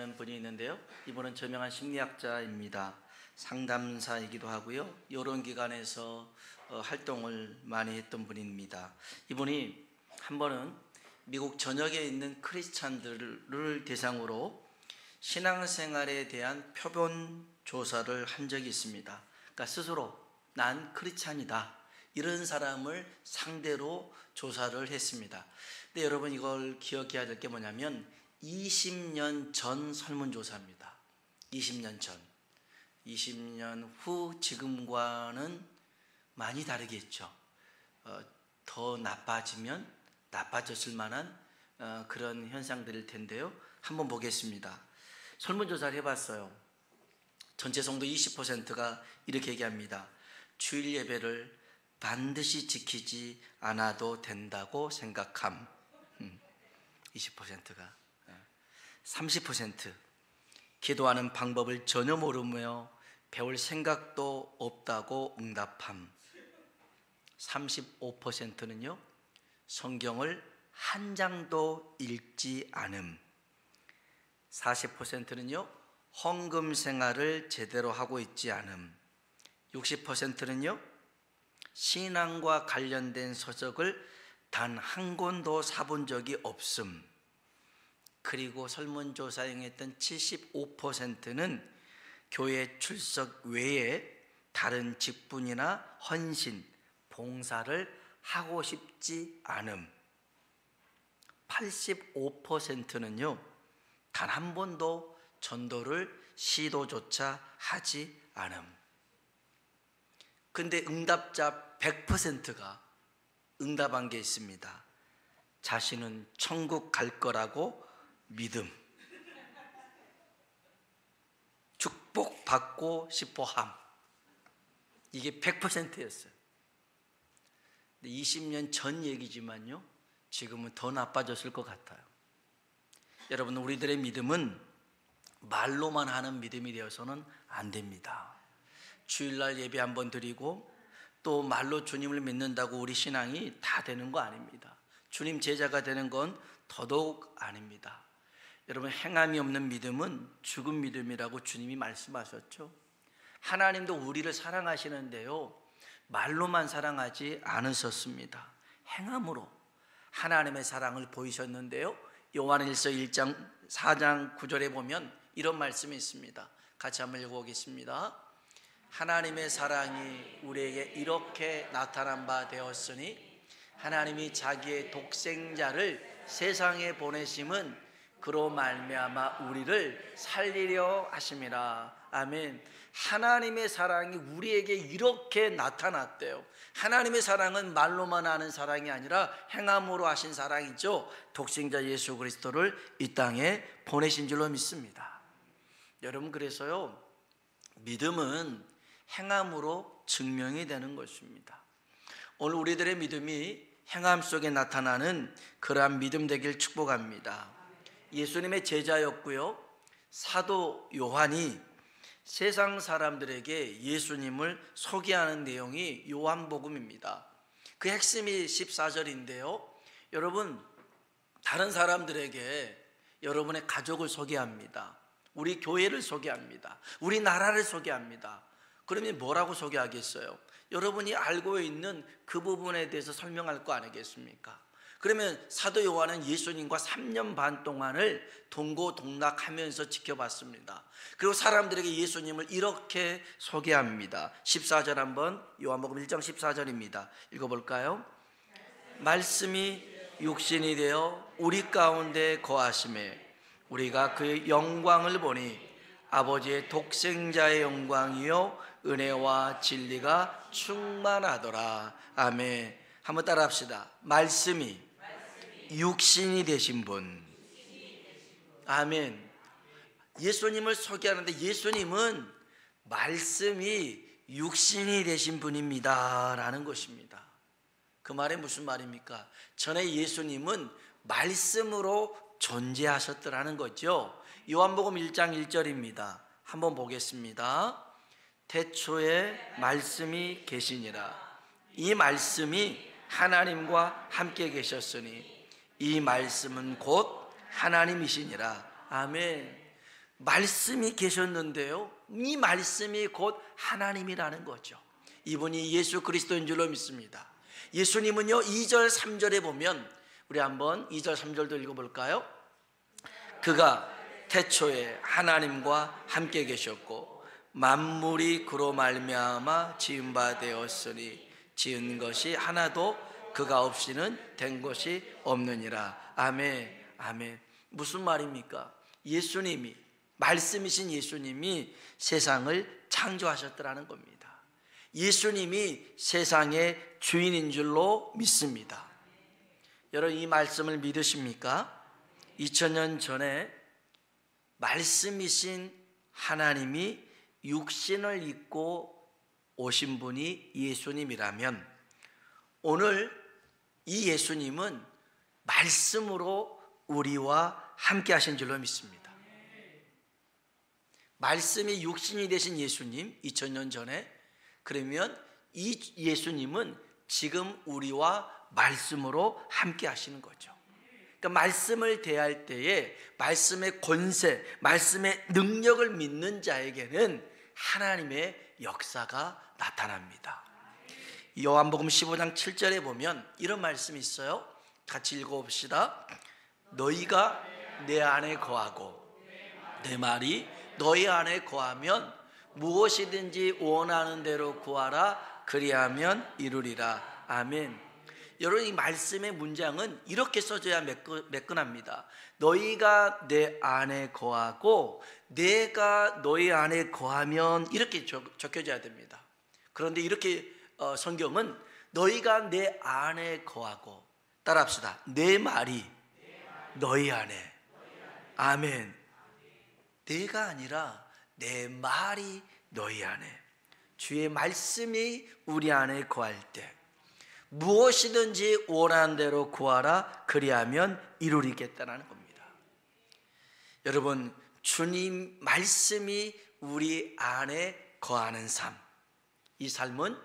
하는 분이 있는데요. 이분은 저명한 심리학자입니다. 상담사이기도 하고요. 여론 기관에서 활동을 많이 했던 분입니다. 이분이 한 번은 미국 전역에 있는 크리스찬들을 대상으로 신앙생활에 대한 표본 조사를 한 적이 있습니다. 그러니까 스스로 난 크리스찬이다, 이런 사람을 상대로 조사를 했습니다. 근데 여러분, 이걸 기억해야 될 게 뭐냐면 20년 전 설문조사입니다. 20년 전. 20년 후 지금과는 많이 다르겠죠. 더 나빠지면 나빠졌을 만한 그런 현상들일 텐데요. 한번 보겠습니다. 설문조사를 해봤어요. 전체 성도 20%가 이렇게 얘기합니다. 주일 예배를 반드시 지키지 않아도 된다고 생각함. 20%가 30% 기도하는 방법을 전혀 모르며 배울 생각도 없다고 응답함. 35%는요 성경을 한 장도 읽지 않음. 40%는요 헌금 생활을 제대로 하고 있지 않음. 60%는요 신앙과 관련된 서적을 단 한 권도 사본 적이 없음. 그리고 설문조사에 응했던 75%는 교회 출석 외에 다른 직분이나 헌신, 봉사를 하고 싶지 않음. 85%는요 단 한 번도 전도를 시도조차 하지 않음. 근데 응답자 100%가 응답한 게 있습니다. 자신은 천국 갈 거라고 믿음. 축복받고 싶어 함. 이게 100%였어요. 20년 전 얘기지만요 지금은 더 나빠졌을 것 같아요. 여러분, 우리들의 믿음은 말로만 하는 믿음이 되어서는 안 됩니다. 주일날 예배 한번 드리고 또 말로 주님을 믿는다고 우리 신앙이 다 되는 거 아닙니다. 주님 제자가 되는 건 더더욱 아닙니다. 여러분, 행함이 없는 믿음은 죽은 믿음이라고 주님이 말씀하셨죠. 하나님도 우리를 사랑하시는데요 말로만 사랑하지 않으셨습니다. 행함으로 하나님의 사랑을 보이셨는데요. 요한일서 1장 4장 9절에 보면 이런 말씀이 있습니다. 같이 한번 읽어보겠습니다. 하나님의 사랑이 우리에게 이렇게 나타난 바 되었으니 하나님이 자기의 독생자를 세상에 보내심은 그로 말미암아 우리를 살리려 하심이라. 아멘. 하나님의 사랑이 우리에게 이렇게 나타났대요. 하나님의 사랑은 말로만 하는 사랑이 아니라 행함으로 하신 사랑이죠. 독생자 예수 그리스도를 이 땅에 보내신 줄로 믿습니다. 여러분, 그래서요 믿음은 행함으로 증명이 되는 것입니다. 오늘 우리들의 믿음이 행함 속에 나타나는 그러한 믿음 되길 축복합니다. 예수님의 제자였고요 사도 요한이 세상 사람들에게 예수님을 소개하는 내용이 요한복음입니다. 그 핵심이 14절인데요 여러분, 다른 사람들에게 여러분의 가족을 소개합니다. 우리 교회를 소개합니다. 우리 나라를 소개합니다. 그러면 뭐라고 소개하겠어요? 여러분이 알고 있는 그 부분에 대해서 설명할 거 아니겠습니까? 그러면 사도 요한은 예수님과 3년 반 동안을 동고동락하면서 지켜봤습니다. 그리고 사람들에게 예수님을 이렇게 소개합니다. 14절 한번, 요한복음 1장 14절입니다. 읽어볼까요? 말씀이 육신이 되어 우리 가운데 거하심에 우리가 그의 영광을 보니 아버지의 독생자의 영광이요 은혜와 진리가 충만하더라. 아멘. 한번 따라 합시다. 말씀이 육신이 되신 분. 아멘. 예수님을 소개하는데 예수님은 말씀이 육신이 되신 분입니다 라는 것입니다. 그 말이 무슨 말입니까? 전에 예수님은 말씀으로 존재하셨더라는 거죠. 요한복음 1장 1절입니다. 한번 보겠습니다. 태초에 말씀이 계시니라. 이 말씀이 하나님과 함께 계셨으니 이 말씀은 곧 하나님이시니라. 아멘. 말씀이 계셨는데요, 이 말씀이 곧 하나님이라는 거죠. 이분이 예수 그리스도인 줄로 믿습니다. 예수님은요 2절 3절에 보면, 우리 한번 2절 3절도 읽어볼까요? 그가 태초에 하나님과 함께 계셨고 만물이 그로 말미암아 지은 바 되었으니 지은 것이 하나도 그가 없이는 된 것이 없느니라. 아멘. 아멘. 무슨 말입니까? 예수님이, 말씀이신 예수님이 세상을 창조하셨더라는 겁니다. 예수님이 세상의 주인인 줄로 믿습니다. 여러분, 이 말씀을 믿으십니까? 2000년 전에 말씀이신 하나님이 육신을 입고 오신 분이 예수님이라면, 오늘 이 예수님은 말씀으로 우리와 함께 하신 줄로 믿습니다. 말씀이 육신이 되신 예수님, 2000년 전에, 그러면 이 예수님은 지금 우리와 말씀으로 함께 하시는 거죠. 그러니까 말씀을 대할 때에 말씀의 권세, 말씀의 능력을 믿는 자에게는 하나님의 역사가 나타납니다. 요한복음 15장 7절에 보면 이런 말씀이 있어요. 같이 읽어봅시다. 너희가 내 안에 거하고 내 말이 너희 안에 거하면 무엇이든지 원하는 대로 구하라. 그리하면 이루리라. 아멘. 여러분, 이 말씀의 문장은 이렇게 써져야 매끈합니다. 너희가 내 안에 거하고 내가 너희 안에 거하면, 이렇게 적혀져야 됩니다. 그런데 이렇게 성경은 너희가 내 안에 거하고, 따라합시다. 내 말이 너희 안에. 아멘. 내가 아니라 내 말이 너희 안에. 주의 말씀이 우리 안에 거할 때 무엇이든지 원하는 대로 구하라. 그리하면 이루리겠다는 겁니다. 여러분, 주님 말씀이 우리 안에 거하는 삶, 이 삶은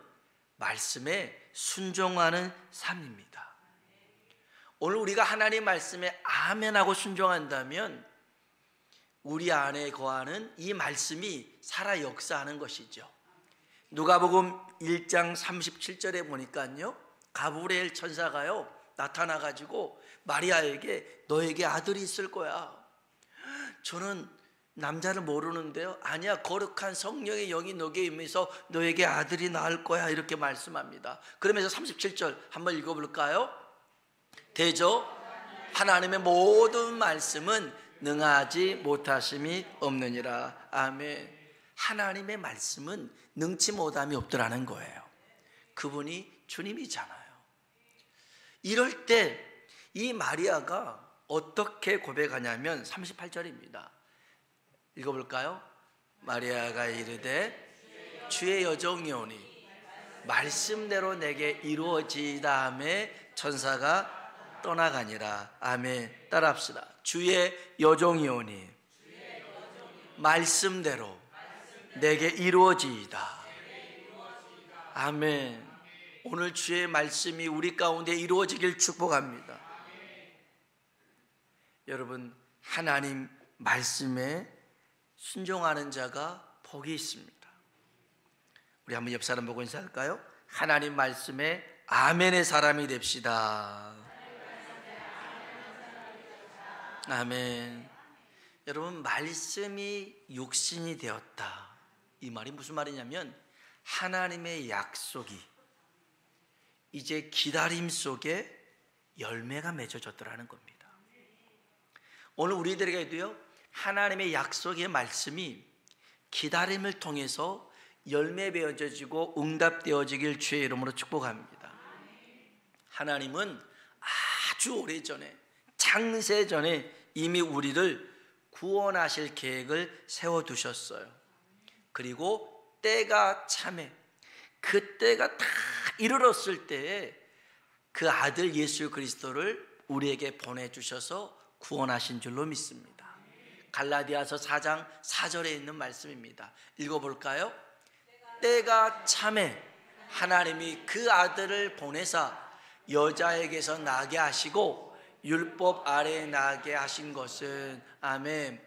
말씀에 순종하는 삶입니다. 오늘 우리가 하나님 말씀에 아멘하고 순종한다면 우리 안에 거하는 이 말씀이 살아 역사하는 것이죠. 누가복음 1장 37절에 보니까요, 가브리엘 천사가요 나타나가지고 마리아에게 너에게 아들이 있을 거야. 저는 남자를 모르는데요. 아니야, 거룩한 성령의 영이 너에게 임해서 너에게 아들이 낳을 거야, 이렇게 말씀합니다. 그러면서 37절 한번 읽어볼까요? 대저 하나님의 모든 말씀은 능하지 못하심이 없느니라. 아멘. 하나님의 말씀은 능치 못함이 없더라는 거예요. 그분이 주님이잖아요. 이럴 때 이 마리아가 어떻게 고백하냐면 38절입니다. 읽어볼까요? 마리아가 이르되 주의 여종이오니 말씀대로 내게 이루어지다 하매 천사가 떠나가니라. 아멘. 따라합시다. 주의 여종이오니 말씀대로 내게 이루어지이다. 아멘. 오늘 주의 말씀이 우리 가운데 이루어지길 축복합니다. 여러분, 하나님 말씀에 순종하는 자가 복이 있습니다. 우리 한번 옆 사람 보고 인사할까요? 하나님 말씀에 아멘의 사람이 됩시다. 아멘. 여러분, 말씀이 육신이 되었다, 이 말이 무슨 말이냐면 하나님의 약속이 이제 기다림 속에 열매가 맺어졌더라는 겁니다. 오늘 우리들에게도요, 하나님의 약속의 말씀이 기다림을 통해서 열매 맺어지고 응답되어지길 주의 이름으로 축복합니다. 하나님은 아주 오래전에, 창세전에 이미 우리를 구원하실 계획을 세워두셨어요. 그리고 때가 참에, 그 때가 다 이르렀을 때에 그 아들 예수 그리스도를 우리에게 보내주셔서 구원하신 줄로 믿습니다. 갈라디아서 4장 4절에 있는 말씀입니다. 읽어볼까요? 때가 참에 하나님이 그 아들을 보내사 여자에게서 나게 하시고 율법 아래에 나게 하신 것은, 아멘,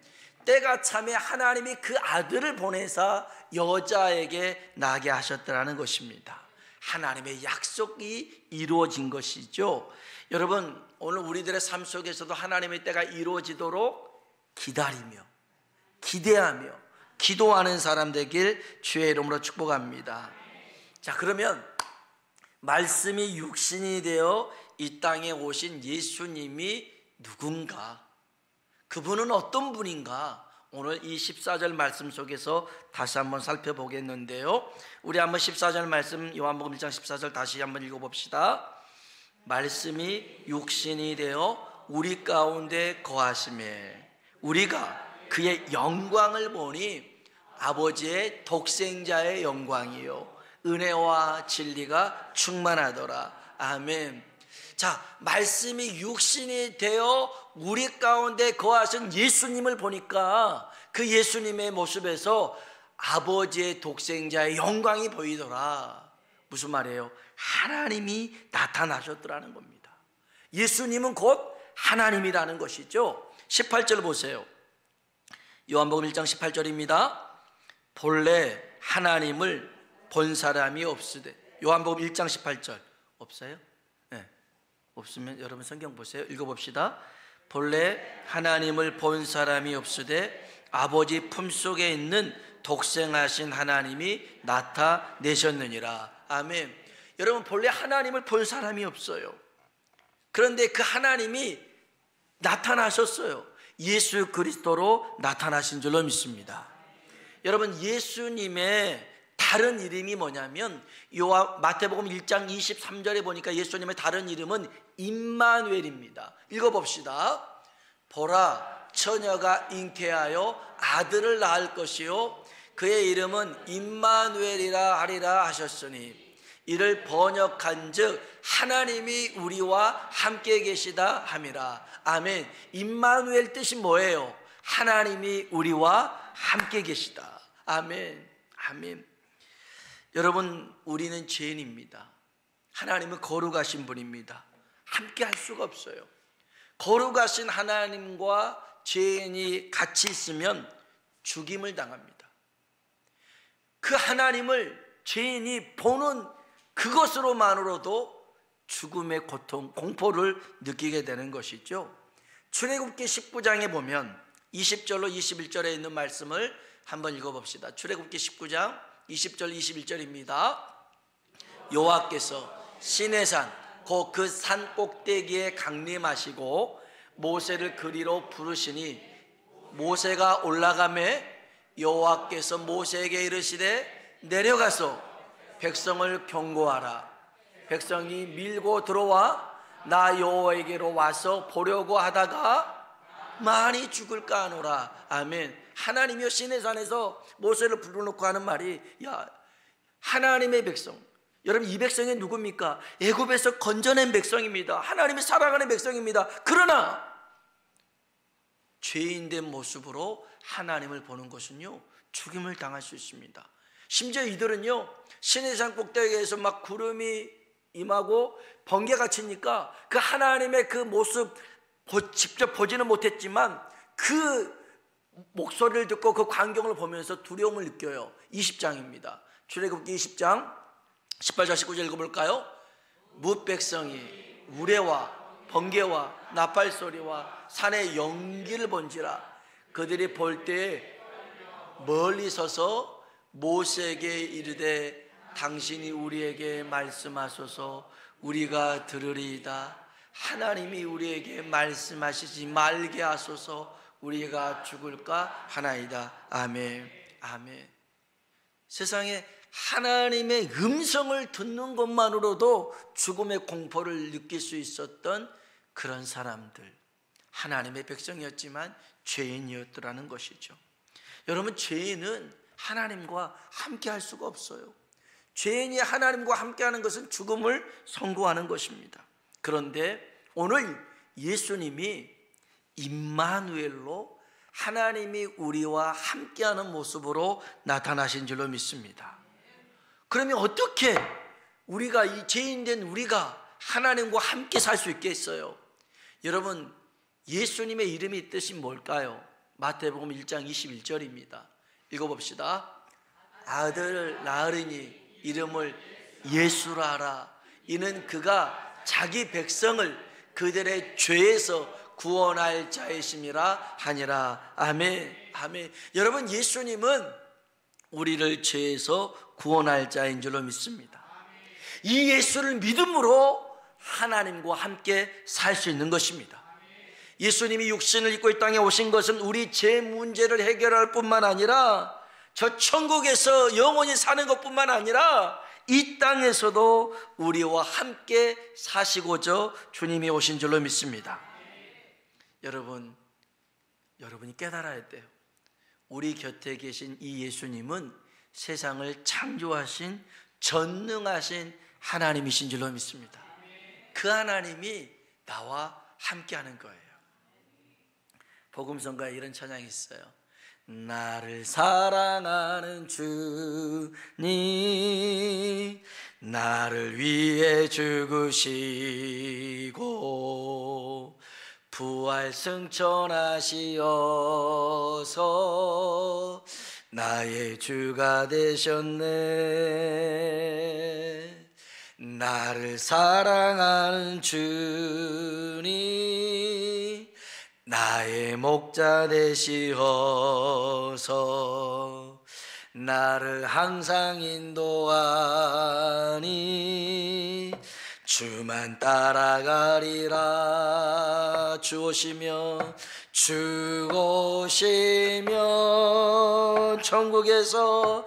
때가 참에 하나님이 그 아들을 보내사 여자에게 나게 하셨다는 것입니다. 하나님의 약속이 이루어진 것이죠. 여러분, 오늘 우리들의 삶 속에서도 하나님의 때가 이루어지도록 기다리며 기대하며 기도하는 사람 되길 주의 이름으로 축복합니다. 자, 그러면 말씀이 육신이 되어 이 땅에 오신 예수님이 누군가, 그분은 어떤 분인가, 오늘 이 14절 말씀 속에서 다시 한번 살펴보겠는데요. 우리 한번 14절 말씀, 요한복음 1장 14절 다시 한번 읽어봅시다. 말씀이 육신이 되어 우리 가운데 거하심에 우리가 그의 영광을 보니 아버지의 독생자의 영광이요 은혜와 진리가 충만하더라. 아멘. 자, 말씀이 육신이 되어 우리 가운데 거하신 예수님을 보니까 그 예수님의 모습에서 아버지의 독생자의 영광이 보이더라. 무슨 말이에요? 하나님이 나타나셨더라는 겁니다. 예수님은 곧 하나님이라는 것이죠. 18절 보세요. 요한복음 1장 18절입니다. 본래 하나님을 본 사람이 없으되. 요한복음 1장 18절 없어요? 네. 없으면 여러분 성경 보세요. 읽어봅시다. 본래 하나님을 본 사람이 없으되 아버지 품속에 있는 독생하신 하나님이 나타내셨느니라. 아멘. 여러분, 본래 하나님을 본 사람이 없어요. 그런데 그 하나님이 나타나셨어요. 예수 그리스도로 나타나신 줄로 믿습니다. 여러분, 예수님의 다른 이름이 뭐냐면 마태복음 1장 23절에 보니까 예수님의 다른 이름은 임마누엘입니다. 읽어봅시다. 보라, 처녀가 잉태하여 아들을 낳을 것이요 그의 이름은 임마누엘이라 하리라 하셨으니 이를 번역한즉 하나님이 우리와 함께 계시다 함이라. 아멘. 임마누엘 뜻이 뭐예요? 하나님이 우리와 함께 계시다. 아멘. 아멘. 여러분, 우리는 죄인입니다. 하나님은 거룩하신 분입니다. 함께 할 수가 없어요. 거룩하신 하나님과 죄인이 같이 있으면 죽임을 당합니다. 그 하나님을 죄인이 보는 그것으로만으로도 죽음의 고통, 공포를 느끼게 되는 것이죠. 출애굽기 19장에 보면 20절로 21절에 있는 말씀을 한번 읽어봅시다. 출애굽기 19장 20절 21절입니다. 여호와께서 시내산 곧 그 산 꼭대기에 강림하시고 모세를 그리로 부르시니 모세가 올라가매 여호와께서 모세에게 이르시되 내려가서 백성을 경고하라. 백성이 밀고 들어와 나 여호와에게로 와서 보려고 하다가 많이 죽을까 하노라. 아멘. 하나님이여 시내산에서 모세를 불러놓고 하는 말이, 야, 하나님의 백성, 여러분 이 백성이 누굽니까? 애굽에서 건져낸 백성입니다. 하나님이 살아가는 백성입니다. 그러나 죄인된 모습으로 하나님을 보는 것은요 죽임을 당할 수 있습니다. 심지어 이들은요 시내산 꼭대기에서 막 구름이 임하고 번개가 치니까 그 하나님의 그 모습 직접 보지는 못했지만 그 목소리를 듣고 그 광경을 보면서 두려움을 느껴요. 20장입니다. 출애굽기 20장 18절 19절 읽어볼까요? 뭇 백성이 우레와 번개와 나팔 소리와 산의 연기를 본지라 그들이 볼 때 멀리 서서 모세에게 이르되 당신이 우리에게 말씀하소서 우리가 들으리이다. 하나님이 우리에게 말씀하시지 말게 하소서 우리가 죽을까 하나이다. 아멘. 아멘. 세상에 하나님의 음성을 듣는 것만으로도 죽음의 공포를 느낄 수 있었던 그런 사람들, 하나님의 백성이었지만 죄인이었더라는 것이죠. 여러분, 죄인은 하나님과 함께 할 수가 없어요. 죄인이 하나님과 함께하는 것은 죽음을 선고하는 것입니다. 그런데 오늘 예수님이 임마누엘로 하나님이 우리와 함께하는 모습으로 나타나신 줄로 믿습니다. 그러면 어떻게 우리가 이 죄인된 우리가 하나님과 함께 살 수 있겠어요? 여러분, 예수님의 이름의 뜻이 뭘까요? 마태복음 1장 21절입니다. 읽어봅시다. 아들을 낳으리니 이름을 예수라 하라. 이는 그가 자기 백성을 그들의 죄에서 구원할 자이심이라 하니라. 아멘. 아멘. 여러분, 예수님은 우리를 죄에서 구원할 자인 줄로 믿습니다. 이 예수를 믿음으로 하나님과 함께 살 수 있는 것입니다. 예수님이 육신을 입고 이 땅에 오신 것은 우리 죄 문제를 해결할 뿐만 아니라 저 천국에서 영원히 사는 것뿐만 아니라 이 땅에서도 우리와 함께 사시고자 주님이 오신 줄로 믿습니다. 여러분이 깨달아야 돼요. 우리 곁에 계신 이 예수님은 세상을 창조하신 전능하신 하나님이신 줄로 믿습니다. 그 하나님이 나와 함께하는 거예요. 복음성가에 이런 찬양이 있어요. 나를 사랑하는 주님, 나를 위해 죽으시고 부활 승천하시어서 나의 주가 되셨네. 나를 사랑하는 주님, 나의 목자 되시어서 나를 항상 인도하니 주만 따라가리라. 주 오시면 천국에서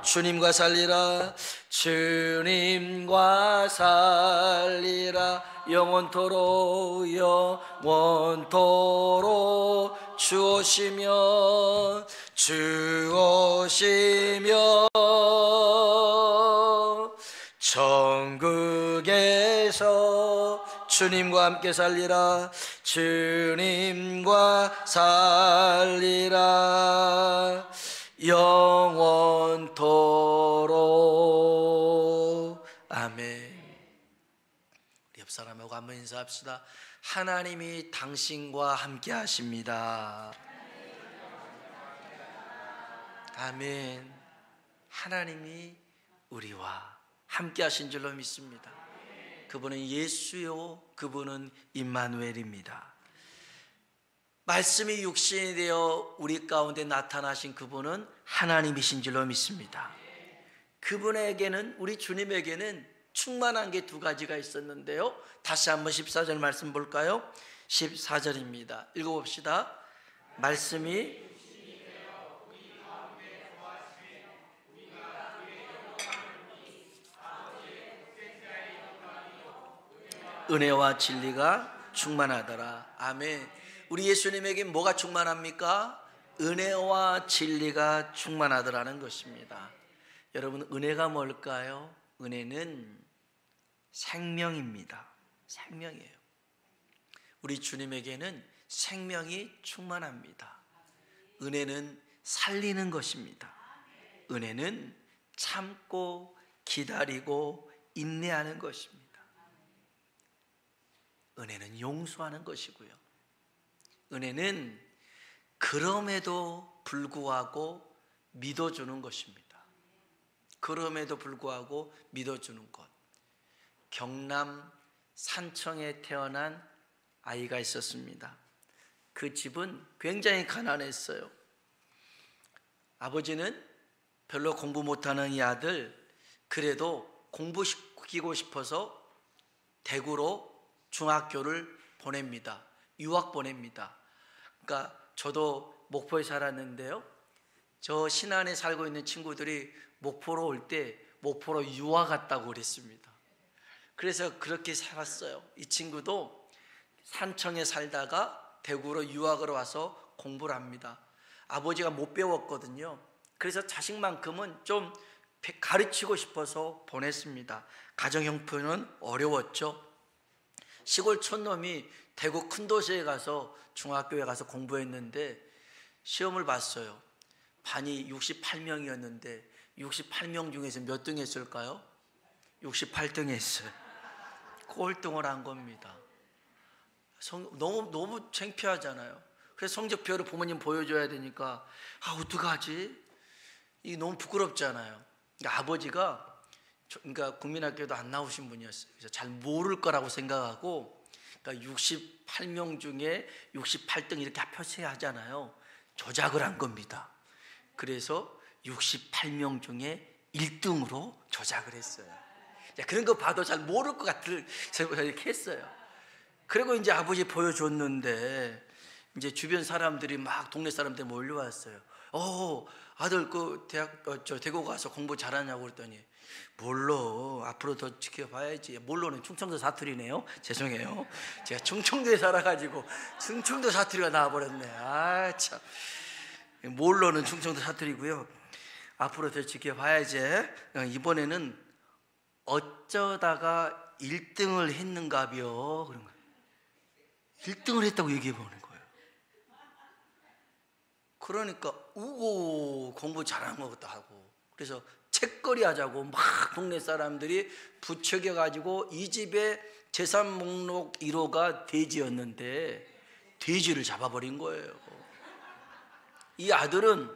주님과 살리라. 주님과 살리라. 영원토록 주 오시면 천국에서 주님과 함께 살리라. 주님과 살리라. 영원토록. 아멘. 우리 옆 사람하고 한번 인사합시다. 하나님이 당신과 함께 하십니다. 아멘. 하나님이 우리와 함께 하신 줄로 믿습니다. 그분은 예수요, 그분은 임마누엘입니다. 말씀이 육신이 되어 우리 가운데 나타나신 그분은 하나님이신 줄로 믿습니다. 그분에게는, 우리 주님에게는 충만한 게 두 가지가 있었는데요. 다시 한번 14절 말씀 볼까요? 14절입니다. 읽어봅시다. 말씀이 은혜와 진리가 충만하더라. 아멘. 우리 예수님에게 뭐가 충만합니까? 은혜와 진리가 충만하더라는 것입니다. 여러분, 은혜가 뭘까요? 은혜는 생명입니다. 생명이에요. 우리 주님에게는 생명이 충만합니다. 은혜는 살리는 것입니다. 은혜는 참고 기다리고 인내하는 것입니다. 은혜는 용서하는 것이고요. 은혜는 그럼에도 불구하고 믿어주는 것입니다. 그럼에도 불구하고 믿어주는 것. 경남 산청에 태어난 아이가 있었습니다. 그 집은 굉장히 가난했어요. 아버지는 별로 공부 못하는 이 아들, 그래도 공부시키고 싶어서 대구로 중학교를 보냅니다. 유학 보냅니다. 그러니까 저도 목포에 살았는데요, 저 신안에 살고 있는 친구들이 목포로 올 때 목포로 유학 갔다고 그랬습니다. 그래서 그렇게 살았어요. 이 친구도 산청에 살다가 대구로 유학을 와서 공부를 합니다. 아버지가 못 배웠거든요. 그래서 자식만큼은 좀 가르치고 싶어서 보냈습니다. 가정 형편은 어려웠죠. 시골 촌놈이 대구 큰 도시에 가서 중학교에 가서 공부했는데 시험을 봤어요. 반이 68명이었는데 68명 중에서 몇 등 했을까요? 68등 했어요. 꼴등을 한 겁니다. 너무 창피하잖아요. 그래서 성적표를 부모님 보여줘야 되니까 어떡하지? 이게 너무 부끄럽잖아요. 그러니까 아버지가 그러니까 국민학교도 안 나오신 분이었어요. 그래서 잘 모를 거라고 생각하고, 그러니까 68명 중에 68등 이렇게 표시하잖아요. 조작을 한 겁니다. 그래서 68명 중에 1등으로 조작을 했어요. 그런 거 봐도 잘 모를 것 같을 이렇게 했어요. 그리고 이제 아버지 보여줬는데 이제 주변 사람들이 막 동네 사람들 몰려왔어요. 아들 그 대구 가서 공부 잘하냐고 그랬더니 몰라, 앞으로 더 지켜봐야지. 몰라는 충청도 사투리네요. 죄송해요. 제가 충청도에 살아가지고 충청도 사투리가 나와버렸네. 참. 몰라는 충청도 사투리고요. 앞으로 더 지켜봐야지. 이번에는 어쩌다가 1등을 했는가벼 그런 거예요. 1등을 했다고 얘기해 보는 거예요. 그러니까 우고 공부 잘한 것 같다 하고, 그래서 책거리 하자고 막 동네 사람들이 부추겨 가지고 이 집의 재산 목록 1호가 돼지였는데 돼지를 잡아버린 거예요. 이 아들은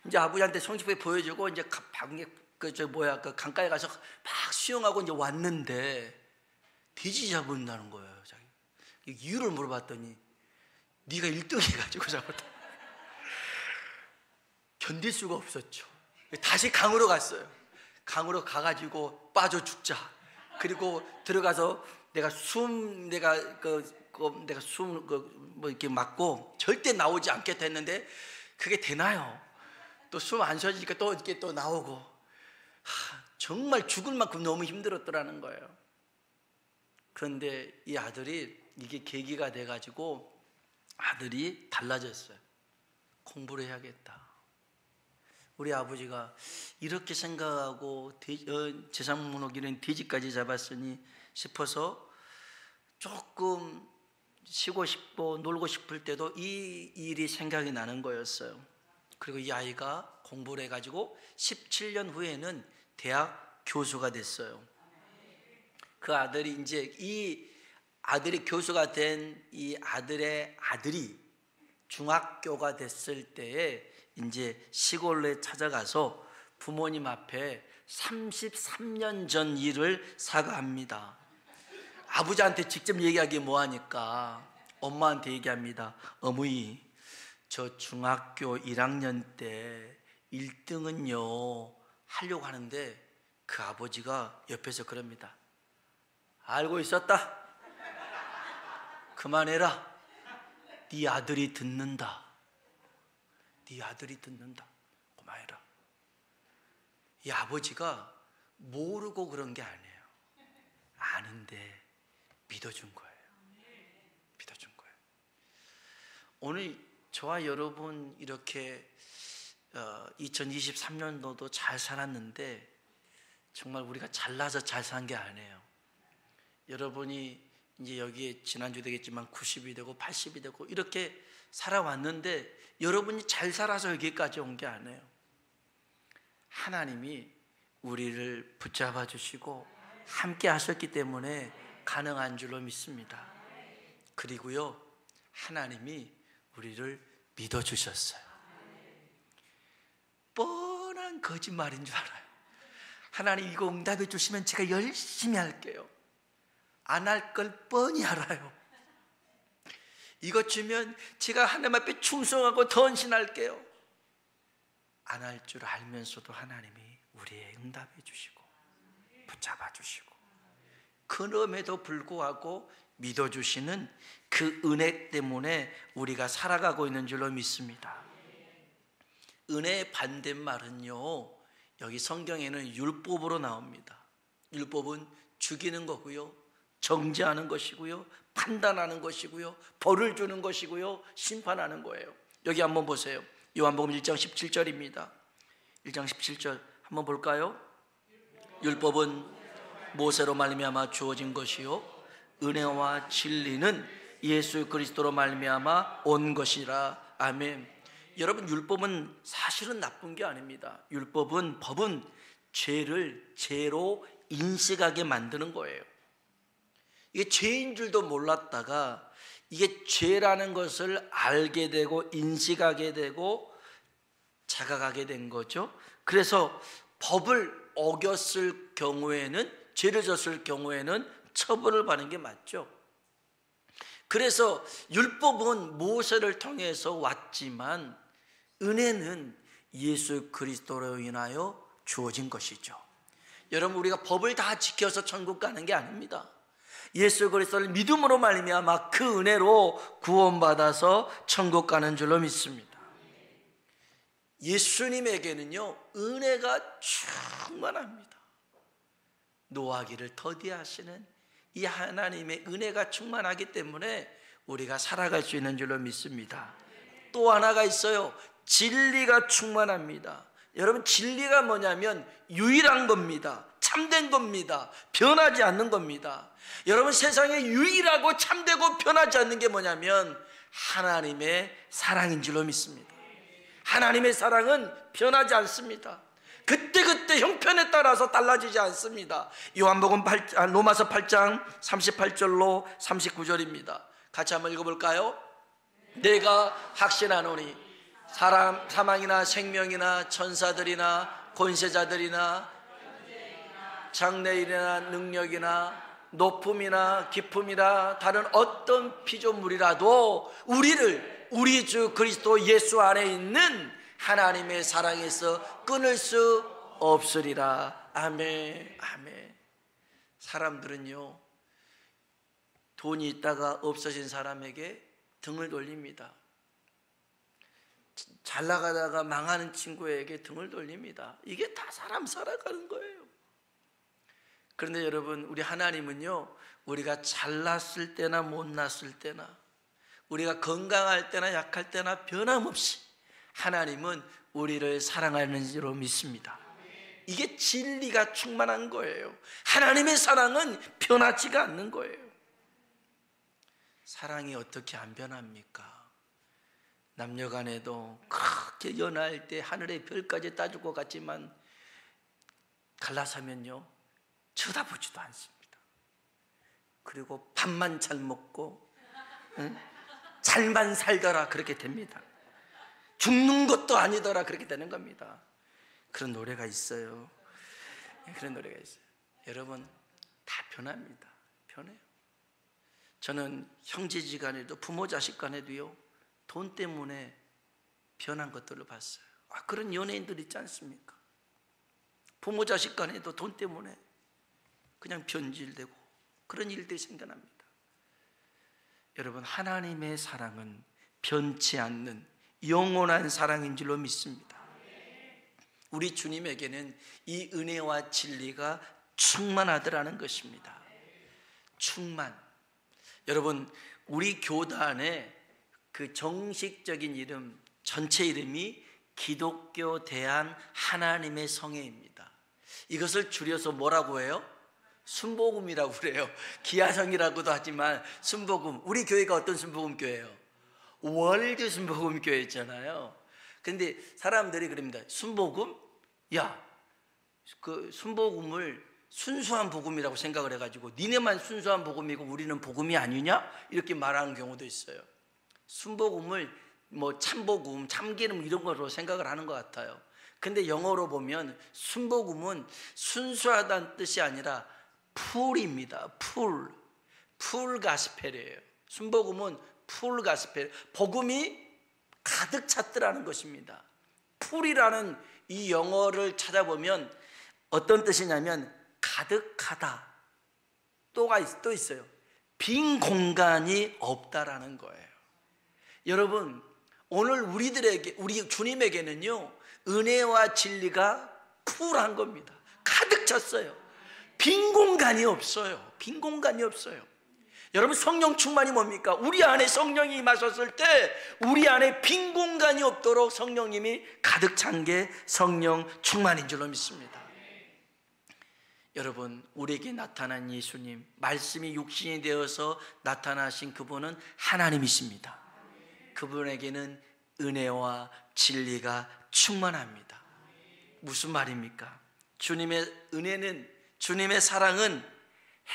이제 아버지한테 성적표 보여주고 이제 그 강가에 가서 막 수영하고 이제 왔는데 돼지 잡는다는 거예요. 자기 이유를 물어봤더니 네가 1등 해가지고 잡았다. 견딜 수가 없었죠. 다시 강으로 갔어요. 강으로 가가지고 빠져 죽자. 그리고 들어가서 내가 숨 이렇게 막고 절대 나오지 않겠다 했는데 그게 되나요? 또 숨 안 쉬어지니까 또 이렇게 또 나오고, 정말 죽을 만큼 너무 힘들었더라는 거예요. 그런데 이 아들이 이게 계기가 돼가지고 아들이 달라졌어요. 공부를 해야겠다. 우리 아버지가 이렇게 생각하고 재산 목록 이런 돼지까지 잡았으니 싶어서 조금 쉬고 싶고 놀고 싶을 때도 이 일이 생각이 나는 거였어요. 그리고 이 아이가 공부를 해가지고 17년 후에는 대학 교수가 됐어요. 그 아들이 이제 이 아들이 교수가 된 이 아들의 아들이 중학교가 됐을 때에 이제 시골에 찾아가서 부모님 앞에 33년 전 일을 사과합니다. 아버지한테 직접 얘기하기 뭐하니까 엄마한테 얘기합니다. 어머니, 저 중학교 1학년 때 1등은요 하려고 하는데 그 아버지가 옆에서 그럽니다. 알고 있었다. 그만해라. 네 아들이 듣는다. 네 아들이 듣는다. 그만해라. 이 아버지가 모르고 그런 게 아니에요. 아는데 믿어준 거예요. 믿어준 거예요. 오늘 저와 여러분 이렇게 2023년도도 잘 살았는데 정말 우리가 잘나서 잘 산 게 아니에요. 여러분이 이제 여기에 지난주 되겠지만 90이 되고 80이 되고 이렇게 살아왔는데 여러분이 잘 살아서 여기까지 온 게 아니에요. 하나님이 우리를 붙잡아 주시고 함께 하셨기 때문에 가능한 줄로 믿습니다. 그리고요, 하나님이 우리를 믿어주셨어요. 뻔한 거짓말인 줄 알아요. 하나님 이거 응답해 주시면 제가 열심히 할게요. 안 할 걸 뻔히 알아요. 이거 주면 제가 하나님 앞에 충성하고 헌신할게요. 안 할 줄 알면서도 하나님이 우리의 응답해 주시고 붙잡아 주시고 그럼에도 불구하고 믿어주시는 그 은혜 때문에 우리가 살아가고 있는 줄로 믿습니다. 은혜의 반대말은요, 여기 성경에는 율법으로 나옵니다. 율법은 죽이는 거고요, 정죄하는 것이고요, 판단하는 것이고요, 벌을 주는 것이고요, 심판하는 거예요. 여기 한번 보세요. 요한복음 1장 17절입니다. 1장 17절 한번 볼까요? 율법은 모세로 말미암아 주어진 것이요 은혜와 진리는 예수 그리스도로 말미암아 온 것이라. 아멘. 여러분, 율법은 사실은 나쁜 게 아닙니다. 법은 죄를 죄로 인식하게 만드는 거예요. 이게 죄인 줄도 몰랐다가 이게 죄라는 것을 알게 되고 인식하게 되고 자각하게 된 거죠. 그래서 법을 어겼을 경우에는, 죄를 졌을 경우에는 처벌을 받는 게 맞죠. 그래서 율법은 모세를 통해서 왔지만 은혜는 예수 그리스도로 인하여 주어진 것이죠. 여러분, 우리가 법을 다 지켜서 천국 가는 게 아닙니다. 예수 그리스도를 믿음으로 말미암아 그 은혜로 구원받아서 천국 가는 줄로 믿습니다. 예수님에게는요, 은혜가 충만합니다. 노하기를 더디하시는 이 하나님의 은혜가 충만하기 때문에 우리가 살아갈 수 있는 줄로 믿습니다. 또 하나가 있어요. 진리가 충만합니다. 여러분, 진리가 뭐냐면 유일한 겁니다. 참된 겁니다. 변하지 않는 겁니다. 여러분, 세상에 유일하고 참되고 변하지 않는 게 뭐냐면 하나님의 사랑인 줄로 믿습니다. 하나님의 사랑은 변하지 않습니다. 그때그때 형편에 따라서 달라지지 않습니다. 로마서 8장 38절로 39절입니다. 같이 한번 읽어볼까요? 내가 확신하노니 사망이나 생명이나 천사들이나 권세자들이나 장래일이나 능력이나 높음이나 깊음이나 다른 어떤 피조물이라도 우리 주 그리스도 예수 안에 있는 하나님의 사랑에서 끊을 수 없으리라. 아멘. 아멘. 사람들은요, 돈이 있다가 없어진 사람에게 등을 돌립니다. 잘 나가다가 망하는 친구에게 등을 돌립니다. 이게 다 사람 살아가는 거예요. 그런데 여러분, 우리 하나님은요, 우리가 잘났을 때나 못났을 때나, 우리가 건강할 때나 약할 때나 변함없이 하나님은 우리를 사랑하는 줄로 믿습니다. 이게 진리가 충만한 거예요. 하나님의 사랑은 변하지가 않는 거예요. 사랑이 어떻게 안 변합니까? 남녀간에도 그렇게 연하할 때 하늘의 별까지 따줄 것 같지만 갈라서면요, 쳐다보지도 않습니다. 그리고 밥만 잘 먹고 잘만 살더라 그렇게 됩니다. 죽는 것도 아니더라 그렇게 되는 겁니다. 그런 노래가 있어요. 그런 노래가 있어요. 여러분, 다 변합니다. 변해요. 저는 형제지간에도 부모 자식 간에도요, 돈 때문에 변한 것들을 봤어요. 그런 연예인들 있지 않습니까? 부모 자식 간에도 돈 때문에 그냥 변질되고 그런 일들이 생겨납니다. 여러분, 하나님의 사랑은 변치 않는 영원한 사랑인 줄로 믿습니다. 우리 주님에게는 이 은혜와 진리가 충만하더라는 것입니다. 충만. 여러분, 우리 교단의 그 정식적인 이름, 전체 이름이 기독교 대한 하나님의 성회입니다. 이것을 줄여서 뭐라고 해요? 순복음이라고 그래요. 기아성이라고도 하지만 순복음. 우리 교회가 어떤 순복음 교회예요? 월드 순복음 교회였잖아요. 근데 사람들이 그럽니다. 순복음? 야, 그 순복음을 순수한 복음이라고 생각을 해가지고 니네만 순수한 복음이고 우리는 복음이 아니냐? 이렇게 말하는 경우도 있어요. 순복음을 뭐 참복음, 참기름 이런 거로 생각을 하는 것 같아요. 근데 영어로 보면 순복음은 순수하다는 뜻이 아니라 풀입니다. 풀 가스펠이에요. 순복음은 풀 가스펠, 복음이 가득 찼더라는 것입니다. 풀이라는 이 영어를 찾아보면 어떤 뜻이냐면 가득하다. 또 있어요. 빈 공간이 없다라는 거예요. 여러분, 오늘 우리 주님에게는요, 은혜와 진리가 풀한 겁니다. 가득 찼어요. 빈 공간이 없어요. 빈 공간이 없어요. 여러분, 성령 충만이 뭡니까? 우리 안에 성령이 임하셨을 때 우리 안에 빈 공간이 없도록 성령님이 가득 찬 게 성령 충만인 줄로 믿습니다. 여러분, 우리에게 나타난 예수님, 말씀이 육신이 되어서 나타나신 그분은 하나님이십니다. 그분에게는 은혜와 진리가 충만합니다. 무슨 말입니까? 주님의 은혜는, 주님의 사랑은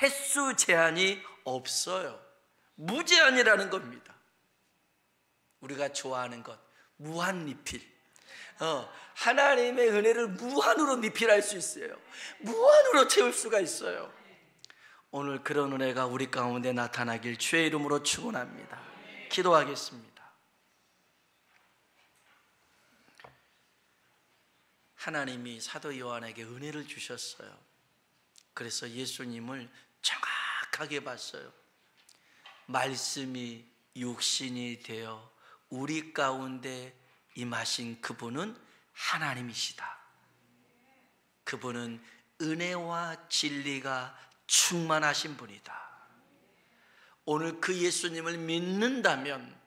횟수 제한이 없어요. 무제한이라는 겁니다. 우리가 좋아하는 것, 무한 리필. 하나님의 은혜를 무한으로 리필할 수 있어요. 무한으로 채울 수가 있어요. 오늘 그런 은혜가 우리 가운데 나타나길 주의 이름으로 축원합니다. 기도하겠습니다. 하나님이 사도 요한에게 은혜를 주셨어요. 그래서 예수님을 정확하게 봤어요. 말씀이 육신이 되어 우리 가운데 임하신 그분은 하나님이시다. 그분은 은혜와 진리가 충만하신 분이다. 오늘 그 예수님을 믿는다면,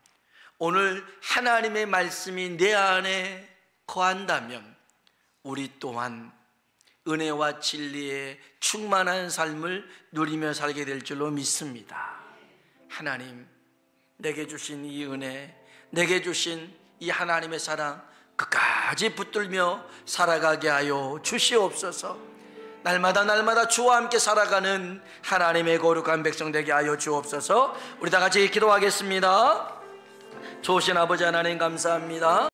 오늘 하나님의 말씀이 내 안에 거한다면 우리 또한 은혜와 진리의 충만한 삶을 누리며 살게 될 줄로 믿습니다. 하나님, 내게 주신 이 은혜, 내게 주신 이 하나님의 사랑 끝까지 붙들며 살아가게 하여 주시옵소서. 날마다 주와 함께 살아가는 하나님의 거룩한 백성 되게 하여 주옵소서. 우리 다 같이 기도하겠습니다. 좋으신 아버지 하나님 감사합니다.